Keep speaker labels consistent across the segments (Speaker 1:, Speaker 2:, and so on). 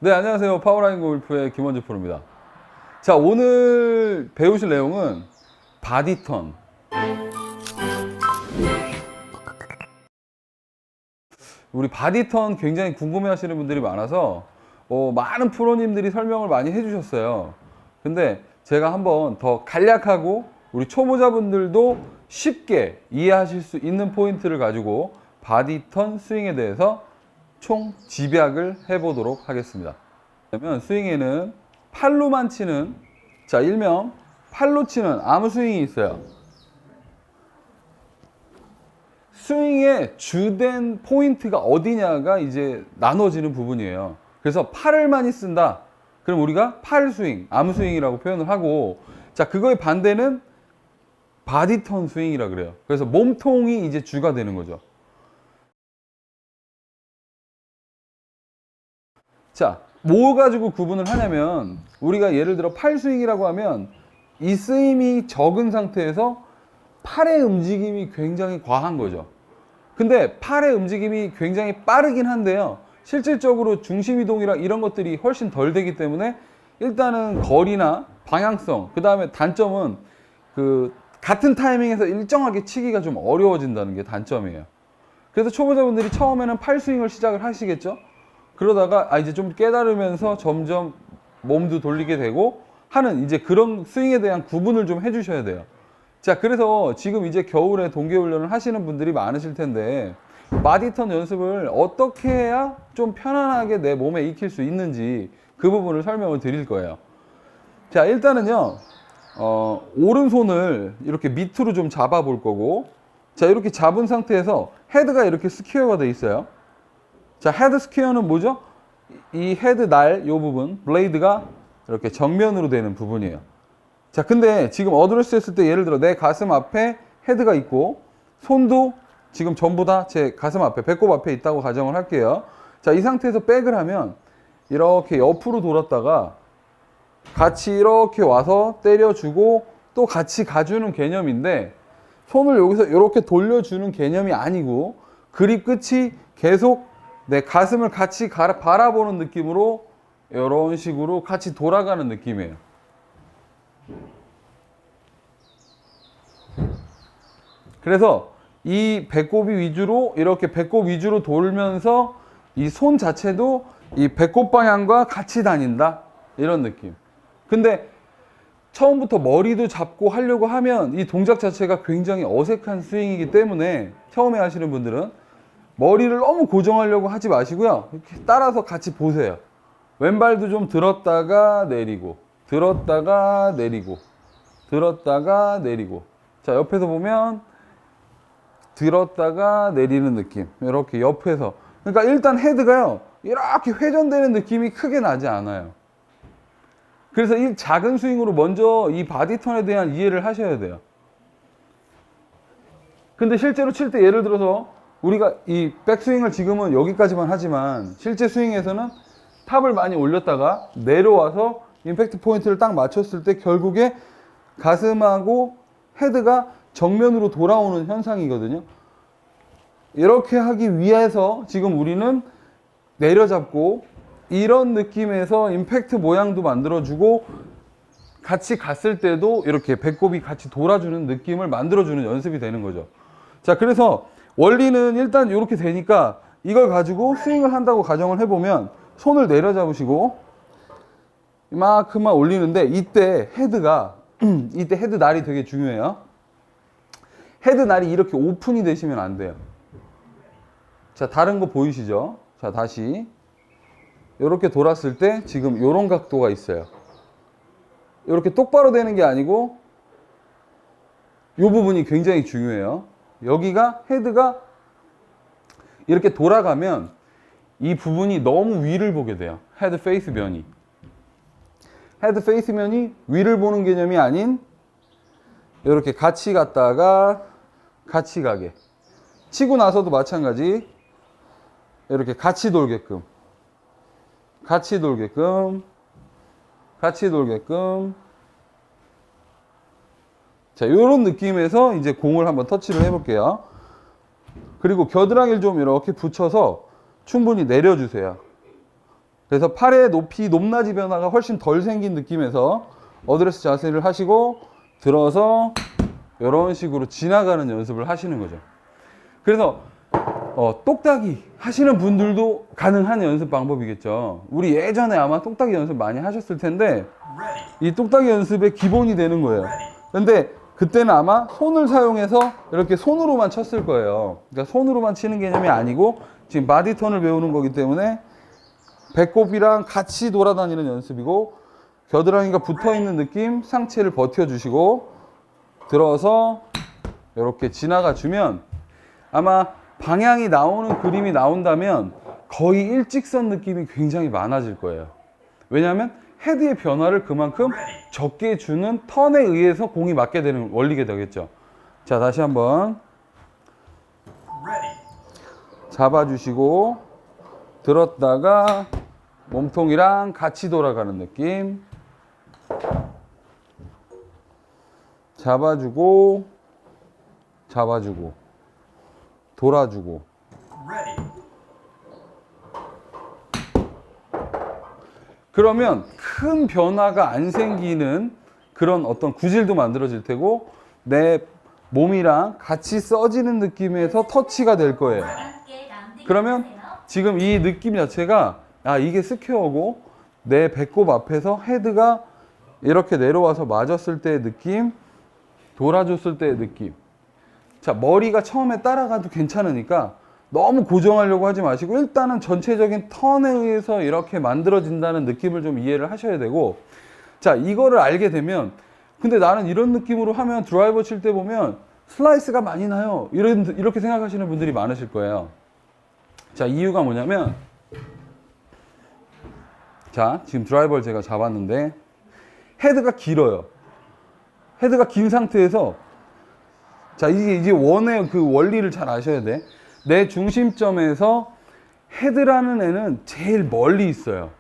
Speaker 1: 네, 안녕하세요. 파워라인 골프의 김원주 프로입니다. 자, 오늘 배우실 내용은 바디턴. 우리 바디턴 굉장히 궁금해 하시는 분들이 많아서 많은 프로님들이 설명을 많이 해주셨어요. 근데 제가 한번 더 간략하고 우리 초보자분들도 쉽게 이해하실 수 있는 포인트를 가지고 바디턴 스윙에 대해서 총 집약을 해보도록 하겠습니다. 그러면 스윙에는 팔로만 치는, 자, 일명 팔로 치는 아무 스윙이 있어요. 스윙의 주된 포인트가 어디냐가 이제 나눠지는 부분이에요. 그래서 팔을 많이 쓴다. 그럼 우리가 팔 스윙, 아무 스윙이라고 표현을 하고, 자, 그거의 반대는 바디턴 스윙이라 그래요. 그래서 몸통이 이제 주가 되는 거죠. 자, 뭐 가지고 구분을 하냐면, 우리가 예를 들어 팔 스윙이라고 하면 이 쓰임이 적은 상태에서 팔의 움직임이 굉장히 과한 거죠. 근데 팔의 움직임이 굉장히 빠르긴 한데요, 실질적으로 중심 이동이랑 이런 것들이 훨씬 덜 되기 때문에 일단은 거리나 방향성, 그 다음에 단점은 같은 타이밍에서 일정하게 치기가 좀 어려워진다는 게 단점이에요. 그래서 초보자분들이 처음에는 팔 스윙을 시작을 하시겠죠. 그러다가 이제 좀 깨달으면서 점점 몸도 돌리게 되고 하는 이제 그런 스윙에 대한 구분을 좀 해주셔야 돼요. 자, 그래서 지금 이제 겨울에 동계훈련을 하시는 분들이 많으실 텐데, 바디턴 연습을 어떻게 해야 좀 편안하게 내 몸에 익힐 수 있는지 그 부분을 설명을 드릴 거예요. 자, 일단은요, 오른손을 이렇게 밑으로 좀 잡아 볼 거고, 자, 이렇게 잡은 상태에서 헤드가 이렇게 스퀘어가 돼 있어요. 자, 헤드 스퀘어는 뭐죠? 이 헤드 날, 요 부분, 블레이드가 이렇게 정면으로 되는 부분이에요. 자, 근데 지금 어드레스 했을 때 예를 들어 내 가슴 앞에 헤드가 있고 손도 지금 전부 다 제 가슴 앞에, 배꼽 앞에 있다고 가정을 할게요. 자, 이 상태에서 백을 하면 이렇게 옆으로 돌았다가 같이 이렇게 와서 때려주고 또 같이 가주는 개념인데, 손을 여기서 이렇게 돌려주는 개념이 아니고 그립 끝이 계속 내 가슴을 같이 바라보는 느낌으로 이런 식으로 같이 돌아가는 느낌이에요. 그래서 이 배꼽이 위주로, 이렇게 배꼽 위주로 돌면서 이 손 자체도 이 배꼽 방향과 같이 다닌다, 이런 느낌. 근데 처음부터 머리도 잡고 하려고 하면 이 동작 자체가 굉장히 어색한 스윙이기 때문에 처음에 하시는 분들은 머리를 너무 고정하려고 하지 마시고요, 이렇게 따라서 같이 보세요. 왼발도 좀 들었다가 내리고, 들었다가 내리고, 들었다가 내리고. 자, 옆에서 보면 들었다가 내리는 느낌, 이렇게 옆에서. 그러니까 일단 헤드가요, 이렇게 회전되는 느낌이 크게 나지 않아요. 그래서 이 작은 스윙으로 먼저 이 바디턴에 대한 이해를 하셔야 돼요. 근데 실제로 칠 때 예를 들어서 우리가 이 백스윙을 지금은 여기까지만 하지만 실제 스윙에서는 탑을 많이 올렸다가 내려와서 임팩트 포인트를 딱 맞췄을 때 결국에 가슴하고 헤드가 정면으로 돌아오는 현상이거든요. 이렇게 하기 위해서 지금 우리는 내려잡고 이런 느낌에서 임팩트 모양도 만들어주고 같이 갔을 때도 이렇게 배꼽이 같이 돌아주는 느낌을 만들어주는 연습이 되는 거죠. 자, 그래서 원리는 일단 이렇게 되니까 이걸 가지고 스윙을 한다고 가정을 해보면 손을 내려잡으시고 이만큼만 올리는데, 이때 헤드가 이때 헤드 날이 되게 중요해요. 헤드 날이 이렇게 오픈이 되시면 안 돼요. 자, 다른 거 보이시죠? 자, 다시 이렇게 돌았을 때 지금 이런 각도가 있어요. 이렇게 똑바로 되는 게 아니고 이 부분이 굉장히 중요해요. 여기가 헤드가 이렇게 돌아가면 이 부분이 너무 위를 보게 돼요. 헤드 페이스 면이. 헤드 페이스 면이 위를 보는 개념이 아닌 이렇게 같이 갔다가 같이 가게. 치고 나서도 마찬가지. 이렇게 같이 돌게끔. 같이 돌게끔. 같이 돌게끔. 자, 요런 느낌에서 이제 공을 한번 터치를 해볼게요. 그리고 겨드랑이를 좀 이렇게 붙여서 충분히 내려주세요. 그래서 팔의 높이, 높낮이 변화가 훨씬 덜 생긴 느낌에서 어드레스 자세를 하시고 들어서 이런 식으로 지나가는 연습을 하시는 거죠. 그래서 똑딱이 하시는 분들도 가능한 연습 방법이겠죠. 우리 예전에 아마 똑딱이 연습 많이 하셨을 텐데 이 똑딱이 연습의 기본이 되는 거예요. 근데 그때는 아마 손을 사용해서 이렇게 손으로만 쳤을 거예요. 그러니까 손으로만 치는 개념이 아니고 지금 바디턴을 배우는 거기 때문에 배꼽이랑 같이 돌아다니는 연습이고, 겨드랑이가 붙어있는 느낌, 상체를 버텨주시고 들어서 이렇게 지나가 주면 아마 방향이 나오는 그림이 나온다면 거의 일직선 느낌이 굉장히 많아질 거예요. 왜냐하면 헤드의 변화를 그만큼 적게 주는 턴에 의해서 공이 맞게 되는 원리게 되겠죠. 자, 다시 한번 잡아주시고 들었다가 몸통이랑 같이 돌아가는 느낌, 잡아주고 잡아주고 돌아주고. 그러면 큰 변화가 안 생기는 그런 어떤 구질도 만들어질 테고 내 몸이랑 같이 써지는 느낌에서 터치가 될 거예요. 그러면 지금 이 느낌 자체가 이게 스퀘어고 내 배꼽 앞에서 헤드가 이렇게 내려와서 맞았을 때의 느낌, 돌아줬을 때의 느낌. 자, 머리가 처음에 따라가도 괜찮으니까 너무 고정하려고 하지 마시고 일단은 전체적인 턴에 의해서 이렇게 만들어진다는 느낌을 좀 이해를 하셔야 되고, 자, 이거를 알게 되면 근데 나는 이런 느낌으로 하면 드라이버 칠 때 보면 슬라이스가 많이 나요, 이렇게 생각하시는 분들이 많으실 거예요. 자, 이유가 뭐냐면, 자, 지금 드라이버를 제가 잡았는데 헤드가 길어요. 헤드가 긴 상태에서, 자, 이제 원의 그 원리를 잘 아셔야 돼. 내 중심점에서 헤드라는 애는 제일 멀리 있어요.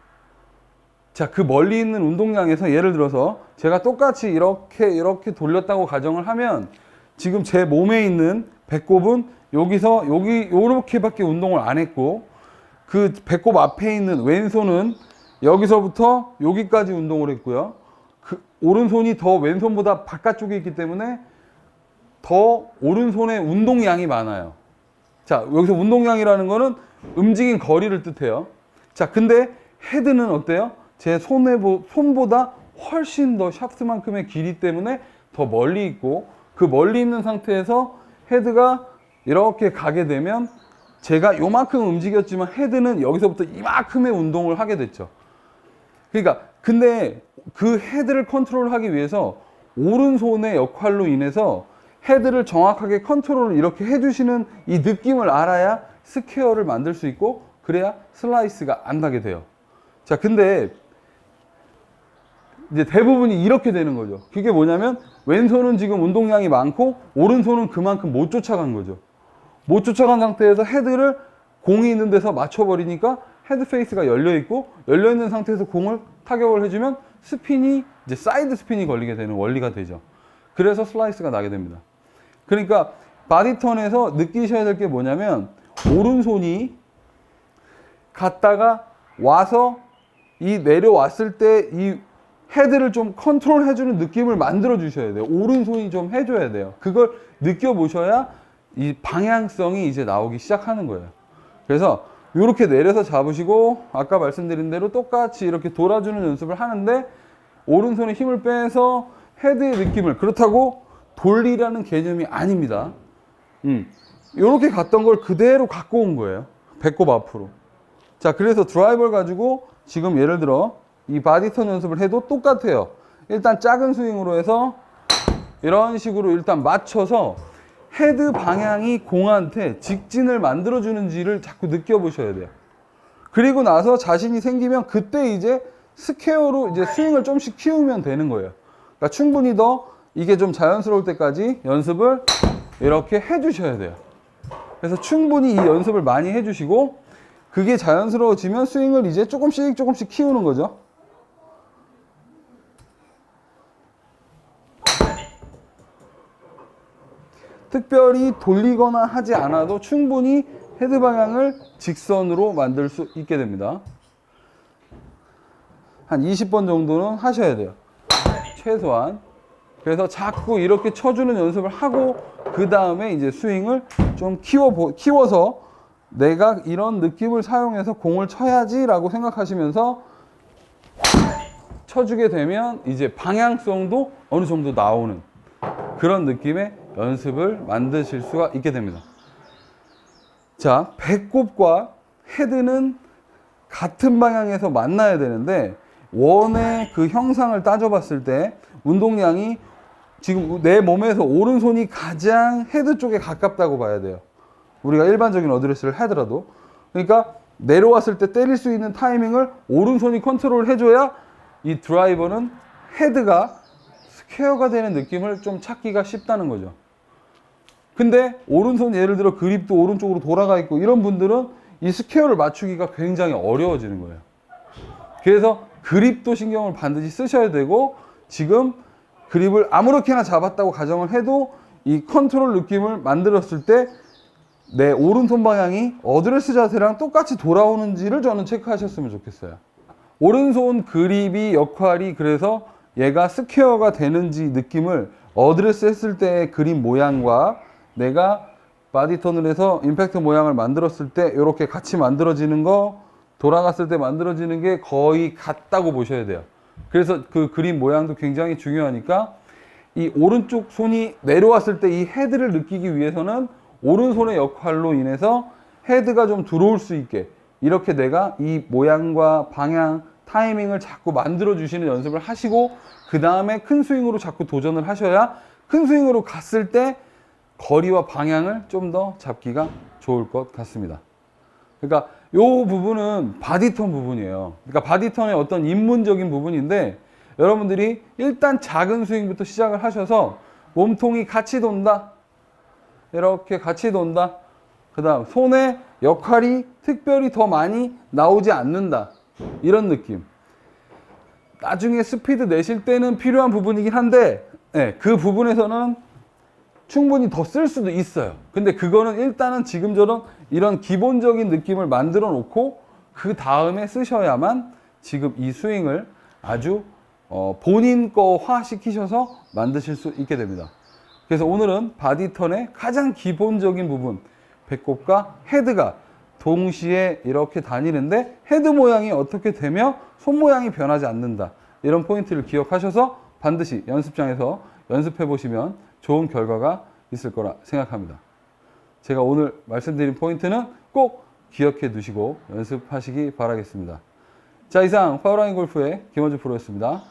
Speaker 1: 자, 그 멀리 있는 운동량에서 예를 들어서 제가 똑같이 이렇게 돌렸다고 가정을 하면 지금 제 몸에 있는 배꼽은 여기서 요렇게밖에 운동을 안 했고, 그 배꼽 앞에 있는 왼손은 여기서부터 여기까지 운동을 했고요. 그 오른손이 더 왼손보다 바깥쪽에 있기 때문에 더 오른손의 운동량이 많아요. 자, 여기서 운동량이라는 거는 움직인 거리를 뜻해요. 자, 근데 헤드는 어때요? 제 손보다 훨씬 더 샤프트만큼의 길이 때문에 더 멀리 있고, 그 멀리 있는 상태에서 헤드가 이렇게 가게 되면 제가 요만큼 움직였지만 헤드는 여기서부터 이만큼의 운동을 하게 됐죠. 그러니까 근데 그 헤드를 컨트롤하기 위해서 오른손의 역할로 인해서 헤드를 정확하게 컨트롤을 이렇게 해주시는 이 느낌을 알아야 스퀘어를 만들 수 있고, 그래야 슬라이스가 안 나게 돼요. 자, 근데 이제 대부분이 이렇게 되는 거죠. 그게 뭐냐면 왼손은 지금 운동량이 많고 오른손은 그만큼 못 쫓아간 거죠. 못 쫓아간 상태에서 헤드를 공이 있는 데서 맞춰버리니까 헤드 페이스가 열려있고, 열려있는 상태에서 공을 타격을 해주면 스핀이 이제 사이드 스핀이 걸리게 되는 원리가 되죠. 그래서 슬라이스가 나게 됩니다. 그러니까 바디턴에서 느끼셔야 될 게 뭐냐면 오른손이 갔다가 와서 이 내려왔을 때 이 헤드를 좀 컨트롤 해주는 느낌을 만들어 주셔야 돼요. 오른손이 좀 해줘야 돼요. 그걸 느껴보셔야 이 방향성이 이제 나오기 시작하는 거예요. 그래서 이렇게 내려서 잡으시고 아까 말씀드린 대로 똑같이 이렇게 돌아주는 연습을 하는데 오른손에 힘을 빼서 헤드의 느낌을, 그렇다고 돌리라는 개념이 아닙니다. 이렇게 갔던 걸 그대로 갖고 온 거예요. 배꼽 앞으로. 자, 그래서 드라이버를 가지고 지금 예를 들어 이 바디턴 연습을 해도 똑같아요. 일단 작은 스윙으로 해서 이런 식으로 일단 맞춰서 헤드 방향이 공한테 직진을 만들어주는지를 자꾸 느껴보셔야 돼요. 그리고 나서 자신이 생기면 그때 이제 스퀘어로 이제 스윙을 좀씩 키우면 되는 거예요. 그러니까 충분히 더 이게 좀 자연스러울 때까지 연습을 이렇게 해주셔야 돼요. 그래서 충분히 이 연습을 많이 해주시고 그게 자연스러워지면 스윙을 이제 조금씩 키우는 거죠. 특별히 돌리거나 하지 않아도 충분히 헤드 방향을 직선으로 만들 수 있게 됩니다. 한 20번 정도는 하셔야 돼요. 최소한. 그래서 자꾸 이렇게 쳐주는 연습을 하고 그 다음에 이제 스윙을 좀 키워서 내가 이런 느낌을 사용해서 공을 쳐야지 라고 생각하시면서 쳐주게 되면 이제 방향성도 어느 정도 나오는 그런 느낌의 연습을 만드실 수가 있게 됩니다. 자, 배꼽과 헤드는 같은 방향에서 만나야 되는데 원의 그 형상을 따져봤을 때 운동량이 지금 내 몸에서 오른손이 가장 헤드 쪽에 가깝다고 봐야 돼요. 우리가 일반적인 어드레스를 하더라도. 그러니까 내려왔을 때 때릴 수 있는 타이밍을 오른손이 컨트롤 해줘야 이 드라이버는 헤드가 스퀘어가 되는 느낌을 좀 찾기가 쉽다는 거죠. 근데 오른손 예를 들어 그립도 오른쪽으로 돌아가 있고 이런 분들은 이 스퀘어를 맞추기가 굉장히 어려워지는 거예요. 그래서 그립도 신경을 반드시 쓰셔야 되고 지금 그립을 아무렇게나 잡았다고 가정을 해도 이 컨트롤 느낌을 만들었을 때 내 오른손 방향이 어드레스 자세랑 똑같이 돌아오는지를 저는 체크하셨으면 좋겠어요. 오른손 그립이 역할이 그래서 얘가 스퀘어가 되는지 느낌을 어드레스 했을 때의 그립 모양과 내가 바디턴을 해서 임팩트 모양을 만들었을 때 이렇게 같이 만들어지는 거 돌아갔을 때 만들어지는 게 거의 같다고 보셔야 돼요. 그래서 그 그립 모양도 굉장히 중요하니까 이 오른쪽 손이 내려왔을 때 이 헤드를 느끼기 위해서는 오른손의 역할로 인해서 헤드가 좀 들어올 수 있게 이렇게 내가 이 모양과 방향, 타이밍을 자꾸 만들어 주시는 연습을 하시고 그 다음에 큰 스윙으로 자꾸 도전을 하셔야 큰 스윙으로 갔을 때 거리와 방향을 좀 더 잡기가 좋을 것 같습니다. 그러니까 이 부분은 바디턴 부분이에요. 그러니까 바디턴의 어떤 입문적인 부분인데 여러분들이 일단 작은 스윙부터 시작을 하셔서 몸통이 같이 돈다. 이렇게 같이 돈다. 그 다음 손의 역할이 특별히 더 많이 나오지 않는다. 이런 느낌. 나중에 스피드 내실 때는 필요한 부분이긴 한데 네, 그 부분에서는 충분히 더 쓸 수도 있어요. 근데 그거는 일단은 지금처럼 이런 기본적인 느낌을 만들어 놓고 그 다음에 쓰셔야만 지금 이 스윙을 아주 본인 거화 시키셔서 만드실 수 있게 됩니다. 그래서 오늘은 바디턴의 가장 기본적인 부분, 배꼽과 헤드가 동시에 이렇게 다니는데 헤드 모양이 어떻게 되며 손 모양이 변하지 않는다. 이런 포인트를 기억하셔서 반드시 연습장에서 연습해 보시면 좋은 결과가 있을 거라 생각합니다. 제가 오늘 말씀드린 포인트는 꼭 기억해 두시고 연습하시기 바라겠습니다. 자, 이상 파워라인 골프의 김원주 프로였습니다.